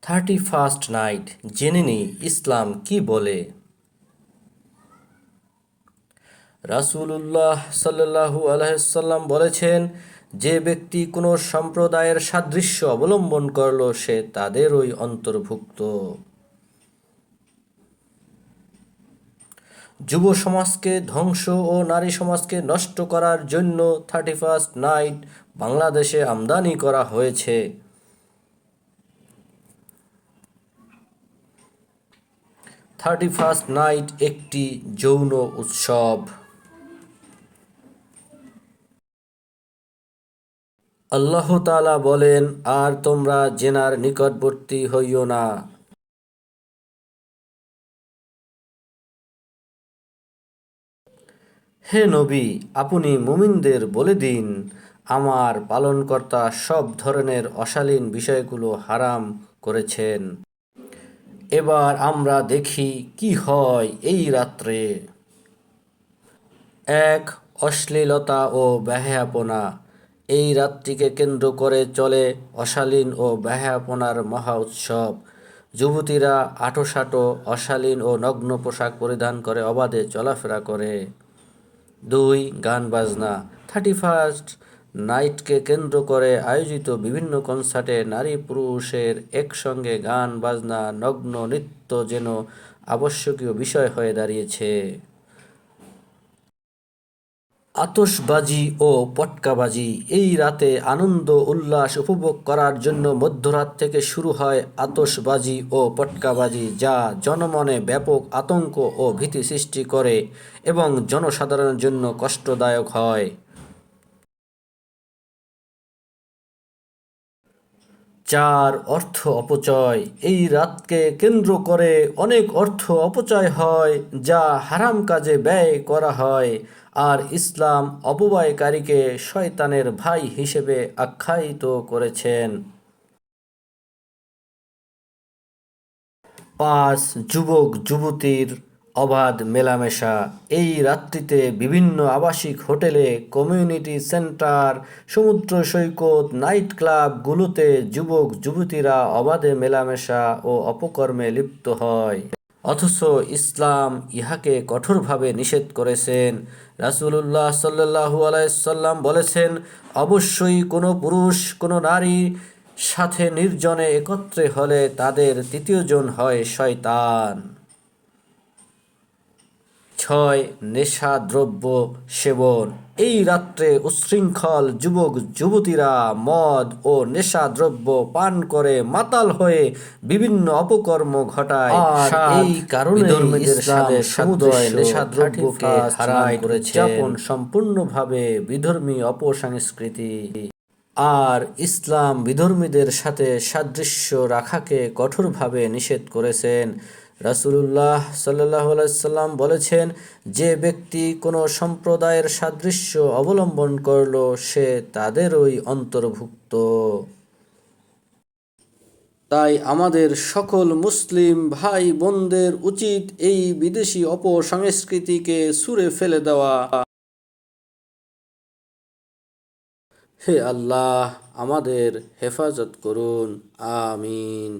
31st night জেনে নিই ইসলাম কি বলে। রাসূলুল্লাহ সাল্লাল্লাহু আলাইহি ওয়াসাল্লাম বলেছেন, যে ব্যক্তি কোনো সম্প্রদায়ের সাদৃশ্য অবলম্বন করল সে তাদেরই অন্তর্ভুক্ত। যুব সমাজকে ধ্বংস ও নারী সমাজকে নষ্ট করার জন্য 31st নাইট বাংলাদেশে আমদানি করা হয়েছে। 31st নাইট একটি যৌন উৎসব। আল্লাহ তাআলা বলেন, আর তোমরা জেনার নিকটবর্তী হইও না। হে নবী, আপনি মুমিনদের বলে দিন, আমার পালনকর্তা সব ধরনের অশালীন বিষয়গুলো হারাম করেছেন। এবার আমরা দেখি কি হয় এই রাত্রে। ১. অশ্লীলতা ও বেহায়াপনা। এই রাতটিকে কেন্দ্র করে চলে অশালীন ও বেহায়াপনার মহা উৎসব। যুবতীরা আঁটোসাঁটো, অশালীন ও নগ্ন পোশাক পরিধান করে অবাধে চলাফেরা করে। ২. গান বাজনা। 31st নাইটকে কেন্দ্র করে আয়োজিত বিভিন্ন কনসার্টে নারী পুরুষের একসঙ্গে গান বাজনা, নগ্ন নৃত্য যেন আবশ্যকীয় বিষয় হয়ে দাঁড়িয়েছে। আতশবাজি ও পটকাবাজি। এই রাতে আনন্দ উল্লাস উপভোগ করার জন্য মধ্যরাত থেকে শুরু হয় আতশবাজি ও পটকাবাজি, যা জনমনে ব্যাপক আতঙ্ক ও ভীতি সৃষ্টি করে এবং জনসাধারণের জন্য কষ্টদায়ক হয়। ৪. অর্থ অপচয়। এই রাতকে কেন্দ্র করে অনেক অর্থ অপচয় হয়, যা হারাম কাজে ব্যয় করা হয়, আর ইসলাম অপব্যয়কারীকে শয়তানের ভাই হিসেবে আখ্যায়িত করেছেন। ৫. যুবক যুবতীর অবাধ মেলামেশা। এই রাত্রিতে বিভিন্ন আবাসিক হোটেলে, কমিউনিটি সেন্টার, সমুদ্র সৈকত, নাইট ক্লাবগুলোতে যুবক যুবতীরা অবাধে মেলামেশা ও অপকর্মে লিপ্ত হয়। অথচ ইসলাম ইহাকে কঠোরভাবে নিষেধ করেছেন। রাসূলুল্লাহ সাল্লাল্লাহু আলাইহি ওয়াসাল্লাম বলেছেন, অবশ্যই কোনো পুরুষ কোনো নারীর সাথে নির্জনে একত্রে হলে তাদের তৃতীয়জন হয় শয়তান। ৬. নেশাদ্রব্য সেবন। এই রাত্রে উচ্ছৃঙ্খল যুবক যুবতীরা মদ ও নেশাদ্রব্য পান করে মাতাল হয়ে বিভিন্ন অপকর্ম ঘটায়, আর এই কারণে ইসলাম সমুদয় নেশাদ্রব্যকে হারাম করেছে। উদযাপন সম্পূর্ণভাবে বিধর্মী অপসংস্কৃতি, আর ইসলাম বিধর্মীদের সাথে সাদৃশ্য রাখাকে কঠোরভাবে নিষেধ করেছেন। রাসূলুল্লাহ সাল্লাল্লাহু আলাইহি ওয়াসাল্লাম বলেছেন, যে ব্যক্তি কোনো সম্প্রদায়ের সাদৃশ্য অবলম্বন করল সে তাদেরই অন্তর্ভুক্ত। তাই আমাদের সকল মুসলিম ভাই বোনদের উচিত এই বিদেশি অপসংস্কৃতিকে ছুঁড়ে ফেলে দেওয়া। হে আল্লাহ, আমাদের হেফাজত করুন। আমিন।